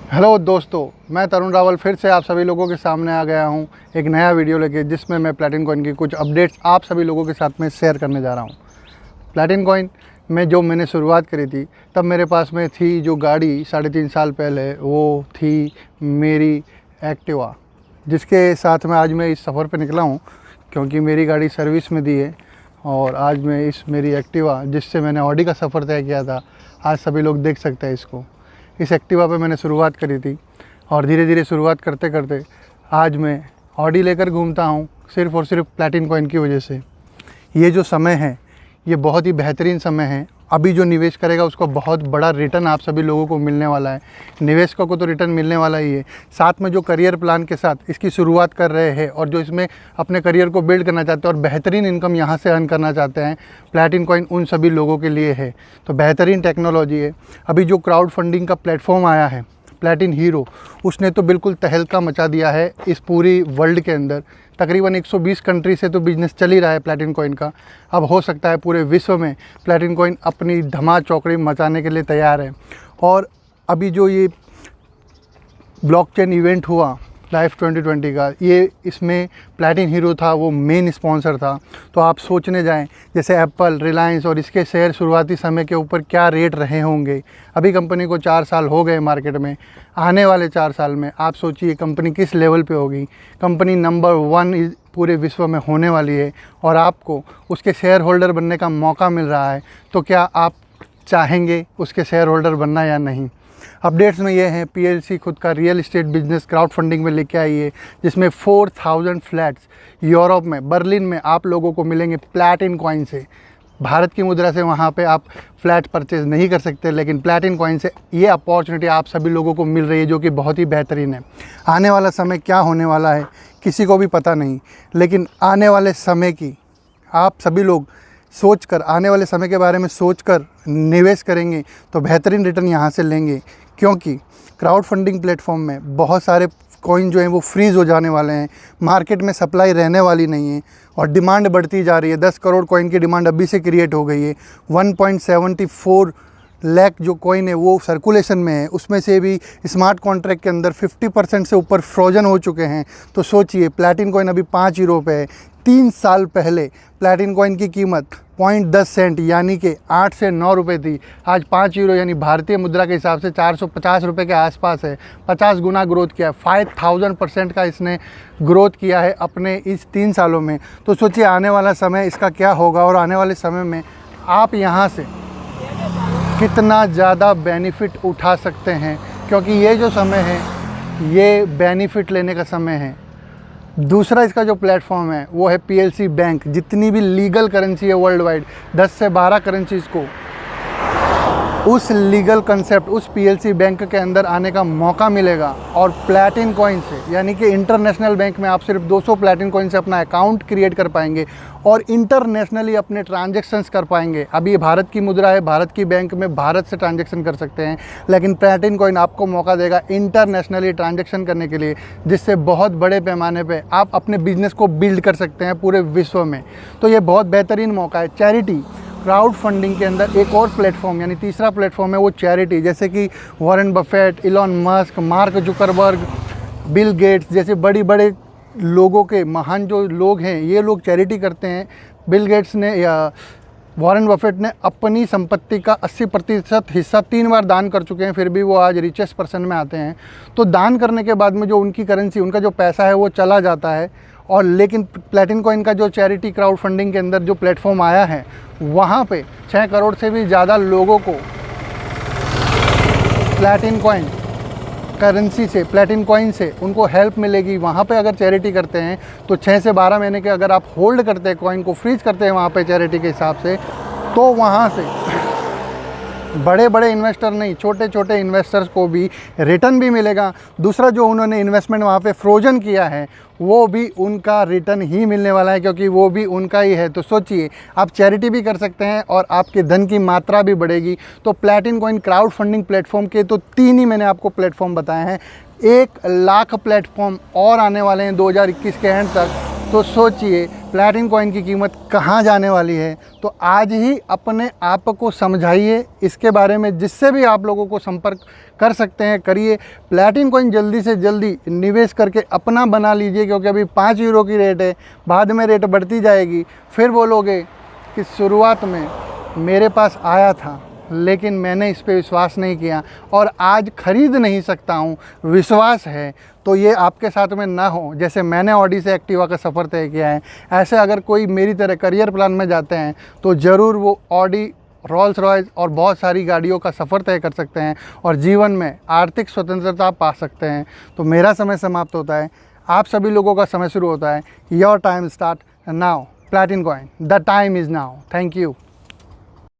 Hello दोस्तों, मैं तरुण रावल फिर से आप सभी लोगों के सामने आ गया हूं एक नया वीडियो लेके, जिसमें मैं प्लैटिन कॉइन की कुछ अपडेट्स आप सभी लोगों के साथ में शेयर करने जा रहा हूं। प्लैटिन कॉइन में जो मैंने शुरुआत करी थी, तब मेरे पास में थी जो गाड़ी 3.5 साल पहले, वो थी मेरी एक्टिवा, जिसके साथ में आज मैं इस सफ़र पे निकला हूं, क्योंकि मेरी गाड़ी सर्विस में दी है। और आज मैं इस मेरी एक्टिवा, जिससे मैंने ऑडी का सफ़र तय किया था, आज सभी लोग देख सकते हैं इसको। इस एक्टिवा पे मैंने शुरुआत करी थी और धीरे धीरे शुरुआत करते करते आज मैं ऑडी लेकर घूमता हूँ, सिर्फ़ और सिर्फ प्लैटिन कॉइन की वजह से। ये जो समय है, ये बहुत ही बेहतरीन समय है। अभी जो निवेश करेगा उसको बहुत बड़ा रिटर्न आप सभी लोगों को मिलने वाला है। निवेशकों को तो रिटर्न मिलने वाला ही है, साथ में जो करियर प्लान के साथ इसकी शुरुआत कर रहे हैं और जो इसमें अपने करियर को बिल्ड करना चाहते हैं और बेहतरीन इनकम यहाँ से अर्न करना चाहते हैं, प्लैटिन कॉइन उन सभी लोगों के लिए है। तो बेहतरीन टेक्नोलॉजी है। अभी जो क्राउड फंडिंग का प्लेटफॉर्म आया है प्लैटिन हीरो, उसने तो बिल्कुल तहलका मचा दिया है इस पूरी वर्ल्ड के अंदर। तकरीबन 120 कंट्री से तो बिज़नेस चल ही रहा है प्लैटिन कॉइन का। अब हो सकता है पूरे विश्व में प्लैटिन कॉइन अपनी धमा चौकड़ी मचाने के लिए तैयार है। और अभी जो ये ब्लॉकचेन इवेंट हुआ लाइफ 2020 का, ये इसमें प्लैटिन हीरो था, वो मेन स्पॉन्सर था। तो आप सोचने जाएं, जैसे एप्पल, रिलायंस और इसके शेयर शुरुआती समय के ऊपर क्या रेट रहे होंगे। अभी कंपनी को 4 साल हो गए मार्केट में, आने वाले 4 साल में आप सोचिए कंपनी किस लेवल पे होगी। कंपनी नंबर 1 पूरे विश्व में होने वाली है और आपको उसके शेयर होल्डर बनने का मौका मिल रहा है। तो क्या आप चाहेंगे उसके शेयर होल्डर बनना या नहीं। अपडेट्स में ये हैं, पीएलसी खुद का real estate business crowd funding में लेके आई है, जिसमें 4000 फ्लैट्स यूरोप में, बर्लिन में आप लोगों को मिलेंगे प्लैटिन कॉइन से। भारत की मुद्रा से वहाँ पे आप फ्लैट परचेज़ नहीं कर सकते, लेकिन प्लैटिन कॉइन से ये अपॉर्चुनिटी आप सभी लोगों को मिल रही है, जो कि बहुत ही बेहतरीन है। आने वाला समय क्या होने वाला है किसी को भी पता नहीं, लेकिन आने वाले समय की आप सभी लोग सोचकर, आने वाले समय के बारे में सोचकर निवेश करेंगे तो बेहतरीन रिटर्न यहाँ से लेंगे। क्योंकि क्राउड फंडिंग प्लेटफॉर्म में बहुत सारे कॉइन जो हैं वो फ्रीज़ हो जाने वाले हैं, मार्केट में सप्लाई रहने वाली नहीं है और डिमांड बढ़ती जा रही है। 10 करोड़ कॉइन की डिमांड अभी से क्रिएट हो गई है। 1.74 लाख जो कॉइन है वो सर्कुलेशन में है, उसमें से भी स्मार्ट कॉन्ट्रैक्ट के अंदर 50% से ऊपर फ्रोजन हो चुके हैं। तो सोचिए, प्लैटिन कॉइन अभी 5 यूरो पे है। 3 साल पहले प्लैटिन कॉइन की कीमत 0.10 सेंट यानी कि 8 से 9 रुपये थी। आज 5 यूरो यानी भारतीय मुद्रा के हिसाब से 450 रुपये के आसपास है। 50 गुना ग्रोथ किया है, 5000% का इसने ग्रोथ किया है अपने इस 3 सालों में। तो सोचिए आने वाला समय इसका क्या होगा और आने वाले समय में आप यहाँ से कितना ज़्यादा बेनिफिट उठा सकते हैं, क्योंकि ये जो समय है ये बेनिफिट लेने का समय है। दूसरा इसका जो प्लेटफॉर्म है वो है पीएलसी बैंक। जितनी भी लीगल करेंसी है वर्ल्ड वाइड, 10 से 12 करेंसीज़ को उस लीगल कंसेप्ट, उस पीएलसी बैंक के अंदर आने का मौका मिलेगा। और प्लैटिन कॉइन से, यानी कि इंटरनेशनल बैंक में आप सिर्फ 200 प्लैटिन कॉइन से अपना अकाउंट क्रिएट कर पाएंगे और इंटरनेशनली अपने ट्रांजैक्शंस कर पाएंगे। अभी ये भारत की मुद्रा है, भारत की बैंक में भारत से ट्रांजैक्शन कर सकते हैं, लेकिन प्लैटिन कॉइन आपको मौका देगा इंटरनेशनली ट्रांजैक्शन करने के लिए, जिससे बहुत बड़े पैमाने पे आप अपने बिजनेस को बिल्ड कर सकते हैं पूरे विश्व में। तो ये बहुत बेहतरीन मौका है। चैरिटी क्राउड फंडिंग के अंदर एक और प्लेटफॉर्म, यानी तीसरा प्लेटफॉर्म है वो चैरिटी। जैसे कि Warren Buffett, Elon Musk, mark Zuckerberg, Bill Gates जैसे बड़ी बड़े लोगों के, महान जो लोग हैं, ये लोग चैरिटी करते हैं। बिल गेट्स ने या वॉरेन बफेट ने अपनी संपत्ति का 80% हिस्सा 3 बार दान कर चुके हैं, फिर भी वो आज रिचेस्ट पर्सन में आते हैं। तो दान करने के बाद में जो उनकी करेंसी, उनका जो पैसा है वो चला जाता है। और लेकिन प्लैटिन कॉइन का जो चैरिटी क्राउड फंडिंग के अंदर जो प्लेटफॉर्म आया है, वहाँ पे 6 करोड़ से भी ज़्यादा लोगों को प्लैटिन कॉइन करेंसी से, प्लैटिन कॉइन से उनको हेल्प मिलेगी। वहाँ पे अगर चैरिटी करते हैं तो 6 से 12 महीने के अगर आप होल्ड करते हैं, कॉइन को फ्रीज करते हैं वहाँ पे चैरिटी के हिसाब से, तो वहाँ से बड़े बड़े इन्वेस्टर नहीं, छोटे छोटे इन्वेस्टर्स को भी रिटर्न भी मिलेगा। दूसरा, जो उन्होंने इन्वेस्टमेंट वहाँ पे फ्रोजन किया है वो भी उनका रिटर्न ही मिलने वाला है, क्योंकि वो भी उनका ही है। तो सोचिए, आप चैरिटी भी कर सकते हैं और आपके धन की मात्रा भी बढ़ेगी। तो प्लैटिन कॉइन क्राउड फंडिंग प्लेटफॉर्म के तो 3 ही मैंने आपको प्लेटफॉर्म बताए हैं। 1 लाख प्लेटफॉर्म और आने वाले हैं 2021 के एंड तक। तो सोचिए प्लैटिन कॉइन की कीमत कहाँ जाने वाली है। तो आज ही अपने आप को समझाइए इसके बारे में, जिससे भी आप लोगों को संपर्क कर सकते हैं करिए। प्लैटिन कॉइन जल्दी से जल्दी निवेश करके अपना बना लीजिए, क्योंकि अभी 5 यूरो की रेट है, बाद में रेट बढ़ती जाएगी। फिर बोलोगे कि शुरुआत में मेरे पास आया था लेकिन मैंने इस पे विश्वास नहीं किया और आज ख़रीद नहीं सकता हूँ, विश्वास है। तो ये आपके साथ में ना हो। जैसे मैंने ऑडी से एक्टिवा का सफ़र तय किया है, ऐसे अगर कोई मेरी तरह करियर प्लान में जाते हैं तो ज़रूर वो ऑडी, रोल्स रॉयस और बहुत सारी गाड़ियों का सफ़र तय कर सकते हैं और जीवन में आर्थिक स्वतंत्रता पा सकते हैं। तो मेरा समय समाप्त होता है, आप सभी लोगों का समय शुरू होता है। Your time start now. प्लैटिन coin, the time is now. Thank you.